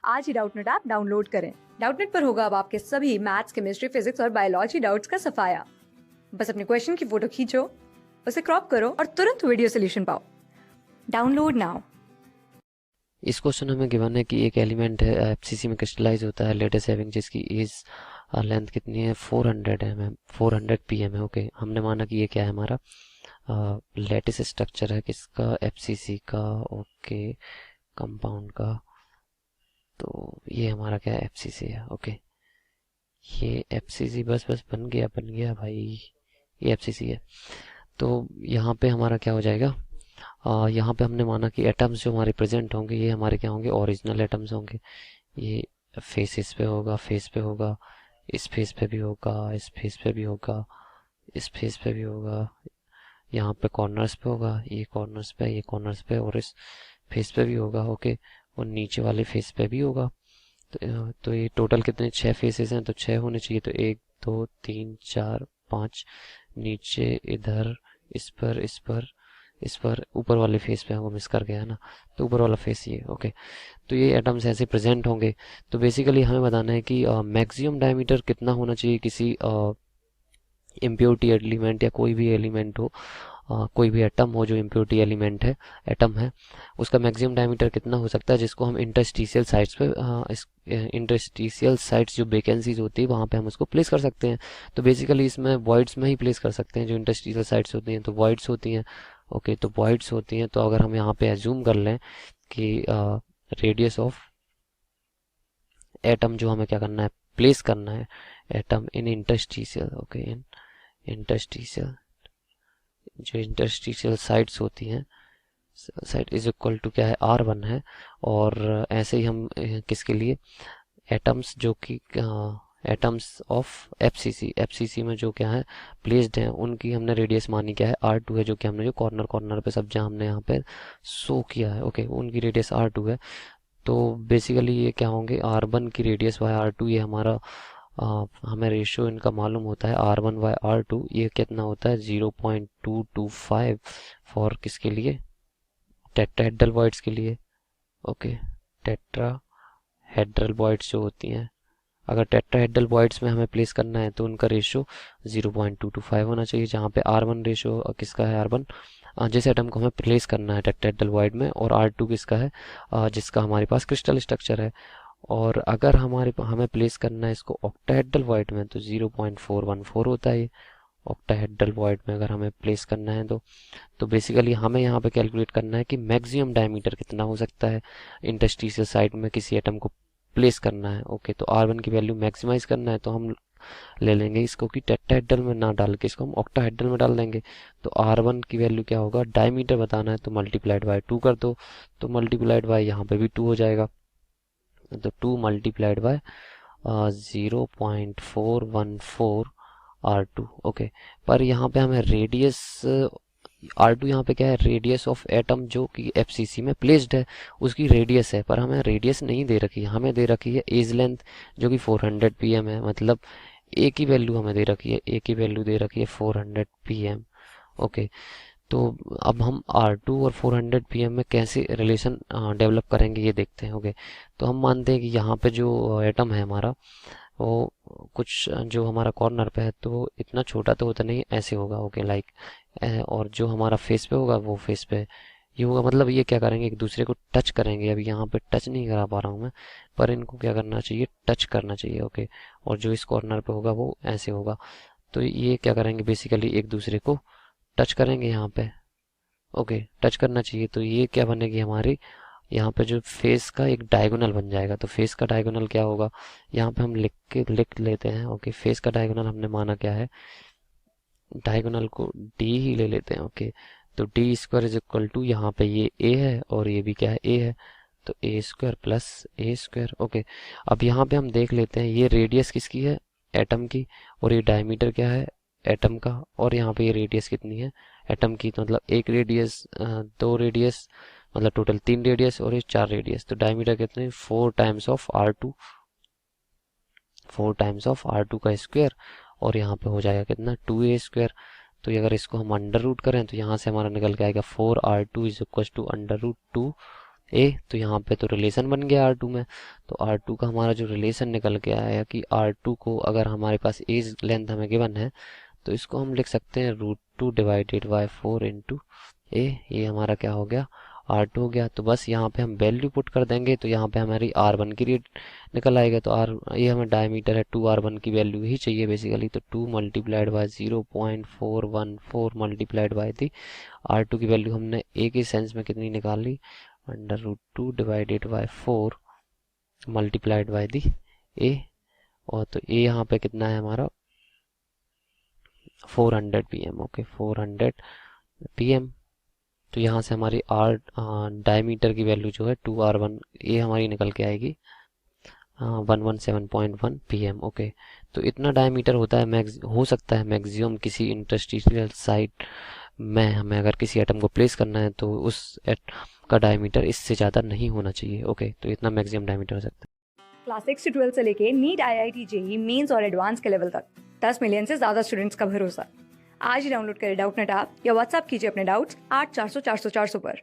आज ही Doubtnut app download करें। Doubtnut पर होगा अब आपके सभी मैथ्स, केमिस्ट्री, फिजिक्स और बायोलॉजी डाउट्स का सफाया। बस अपने क्वेश्चन की फोटो खींचो, उसे क्रॉप करो और तुरंत वीडियो सोल्यूशन पाओ। Download now. इस क्वेश्चन हमें गिवन है कि एक एलिमेंट है एफसीसी में क्रिस्टलाइज होता है लेटेस्ट हैविंग जिसकी इज लेंथ कितनी है 400 mm 400 pm है। ओके, हमने माना कि ये क्या है हमारा लेटेस्ट स्ट्रक्चर है किसका एफसीसी का। ओके, कंपाउंड का। तो ये हमारा क्या है एफसीसी है। ओके, ये एफसीसी बस बन गया भाई, ये एफसीसी है। तो यहाँ पे हमारा क्या हो जाएगा, यहाँ पे हमने माना कि एटम्स जो हमारे प्रेजेंट होंगे ये हमारे क्या होंगे ओरिजिनल एटम्स होंगे। ये फेसेस पे होगा, फेस पे होगा, इस फेस पे भी होगा, इस फेस पे भी होगा, इस फेस पे भी होगा, यहाँ पे कॉर्नर्स पे होगा, ये कॉर्नर्स पे, ये कॉर्नर्स पे और इस फेस पे भी होगा। ओके, और नीचे वाले फेस पे भी होगा। तो ये टोटल कितने 6 फेसेस हैं, तो 6 होने चाहिए। तो 1 2 3 4 5 नीचे, इधर, इस पर, इस पर, इस पर, ऊपर वाले फेस पे वो मिस कर गया है ना, तो ऊपर वाला फेस ये। ओके, तो ये एटम्स ऐसे प्रेजेंट होंगे। तो बेसिकली हमें बताना है कि मैक्सिमम डायमीटर कितना होना चाहिए किसी इम्प्योरिटी एलिमेंट या कोई भी एलिमेंट हो, कोई भी एटम हो जो इम्प्योरिटी एलिमेंट है, एटम है, उसका मैक्सिमम डायमीटर कितना हो सकता है जिसको हम इंटरस्टिशियल साइट्स पे इस इंटरस्टिशियल साइट्स जो वैकेंसीज होती है वहाँ पे हम उसको प्लेस कर सकते हैं। तो बेसिकली इसमें वॉइड्स में ही प्लेस कर सकते हैं। जो इंटरस्टिशियल साइट्स होती हैं तो वॉइड्स होती हैं। ओके, तो वॉइड्स होती हैं। तो अगर हम यहाँ पे एज्यूम कर लें कि रेडियस ऑफ एटम जो हमें क्या करना है प्लेस करना है atom in interstitial. Okay, in interstitial, जो इंटरस्टिशियल साइट्स होती हैं, साइट इज इक्वल टू क्या है R1 है। और ऐसे ही हम किसके लिए एटम्स जो कि एटम्स ऑफ एफसीसी, एफसीसी में जो क्या है प्लेस्ड हैं उनकी हमने रेडियस मानी क्या है R2 है, जो कि हमने जो कॉर्नर कॉर्नर पे सब जहाँ हमने यहाँ पे शो किया है। ओके, उनकी रेडियस R2 है। तो बेसिकली ये क्या होंगे R1 की रेडियस बाय R2, ये हमारा हमें रेशियो इनका मालूम होता है R1 बाय R2, ये कितना होता है 0.225 फॉर किसके लिए टेट्राहेड्रल वॉइड्स के लिए। ओके, टेट्राहेड्रल वॉइड्स जो होती हैं, अगर टेट्राहेड्रल वॉइड्स में हमें प्लेस करना है तो उनका रेशियो 0.225 होना चाहिए, जहाँ पे R1 रेशियो किसका है R1 जिस एटम को हमें प्लेस करना है टेट्राहेड्रल वॉइड में, और R2 किसका है जिसका हमारे पास क्रिस्टल स्ट्रक्चर है। और अगर हमें प्लेस करना है इसको ऑक्टाहेड्रल वॉइड में तो 0.414 होता है ये ऑक्टाहेड्रल वॉइड में अगर हमें प्लेस करना है तो बेसिकली हमें यहाँ पे कैलकुलेट करना है कि मैक्सिमम डायमीटर कितना हो सकता है इंटरस्टिशियल साइड में किसी एटम को प्लेस करना है। ओके, तो R1 की वैल्यू मैक्सिमाइज करना है तो हम ले लेंगे इसको कि टेट्राहेड्रल में ना डाल के इसको हम ऑक्टाहेड्रल में डाल देंगे। तो R1 की वैल्यू क्या होगा, डायमीटर बताना है तो मल्टीप्लाइड बाय 2 कर दो, तो मल्टीप्लाइड बाय यहाँ पे भी 2 हो जाएगा। तो 2 मल्टीप्लाइड बाय 0.414 R2। ओके, पर यहाँ पे हमें रेडियस R2 यहाँ पे क्या है रेडियस ऑफ एटम जो कि एफसीसी में प्लेस्ड है उसकी रेडियस है, पर हमें रेडियस नहीं दे रखी है, हमें दे रखी है एज लेंथ जो कि 400 pm है। मतलब ए की वैल्यू हमें दे रखी है, ए की वैल्यू दे रखी है 400 pm। ओके, तो अब हम R2 और 400 pm में कैसे रिलेशन डेवलप करेंगे ये देखते हैं। ओके, तो हम मानते हैं कि यहाँ पे जो एटम है हमारा वो कुछ जो हमारा कॉर्नर पे है तो इतना छोटा तो होता नहीं, ऐसे होगा। ओके, लाइक और जो हमारा फेस पे होगा वो फेस पे ये होगा। मतलब ये क्या करेंगे एक दूसरे को टच करेंगे। अभी यहाँ पे टच नहीं करा पा रहा हूँ मैं, पर इनको क्या करना चाहिए टच करना चाहिए। ओके, और जो इस कॉर्नर पे होगा वो ऐसे होगा। तो ये क्या करेंगे बेसिकली एक दूसरे को टच करेंगे यहाँ पे। ओके, टच करना चाहिए तो ये क्या बनेगी हमारी यहाँ पे जो फेस का एक डायगोनल बन जाएगा। तो फेस का डायगोनल क्या होगा यहाँ पे हम लिख लेते हैं। ओके, फेस का डायगोनल हमने माना क्या है, डायगोनल को डी ही ले लेते हैं। ओके, तो D square is equal to यहाँ पे ये ए है और ये भी क्या है ए है, तो ए स्क्वायर प्लस ए स्क्वायर। ओके, अब यहाँ पे हम देख लेते हैं ये रेडियस किसकी है एटम की, और ये डायमीटर क्या है एटम का, और यहाँ पे ये रेडियस कितनी है एटम की। तो मतलब एक रेडियस, दो रेडियस, मतलब टोटल 3 रेडियस और ये 4 रेडियस। तो डायमीटर कितने 4 times of R2, 4 times of R2 का स्क्वायर, और यहाँ पे हो जाएगा कितना 2a स्क्वायर। तो ये अगर इसको हम अंडर रूट करें तो यहाँ से हमारा निकल के आएगा 4R2 is equal to under root 2 A, तो यहाँ पे तो रिलेशन बन गया R2 में। तो R2 का हमारा जो रिलेशन निकल के आया कि R2 को अगर हमारे पास एज लेंथ हमें गिवन है तो इसको हम लिख सकते हैं √2 डिवाइडेड बाय 4 इंटू ए। ये हमारा क्या हो गया, R2 हो गया। तो बस यहाँ पे हम वैल्यू पुट कर देंगे तो यहाँ पे हमारी R1 की रेट निकल आएगा। तो ये हमें डायमीटर है 2R1 की वैल्यू ही चाहिए बेसिकली। तो 2 multiplied by 0.414 multiplied by the R2 की वैल्यू हमने ए के सेंस में कितनी निकाल ली, √2 divided by 4 multiplied by the a. और तो ए यहाँ पे कितना है हमारा 400 pm। Okay 400 pm। तो यहाँ से हमारी डायमीटर की वैल्यू जो है 2R1 ये हमारी निकल के आएगी 117.1 pm। ओके, तो इतना डायमीटर होता है, हो सकता है मैक्सिमम किसी इंटरस्टिशियल साइट में हमें अगर किसी एटम को प्लेस करना है तो उस एटम का डायमीटर इससे ज़्यादा नहीं होना चाहिए। ओके, तो इतना मैक्सिमम डायमीटर हो सकता है। क्लास 6 से 12 से लेके नीट, IIT, जेई मेंस और एडवांस के लेवल तक 10 मिलियन से ज्यादा स्टूडेंट्स का भरोसा। आज ही डाउनलोड करें डाउटनेट ऐप या व्हाट्सएप कीजिए अपने डाउट्स 8400 400 400 पर।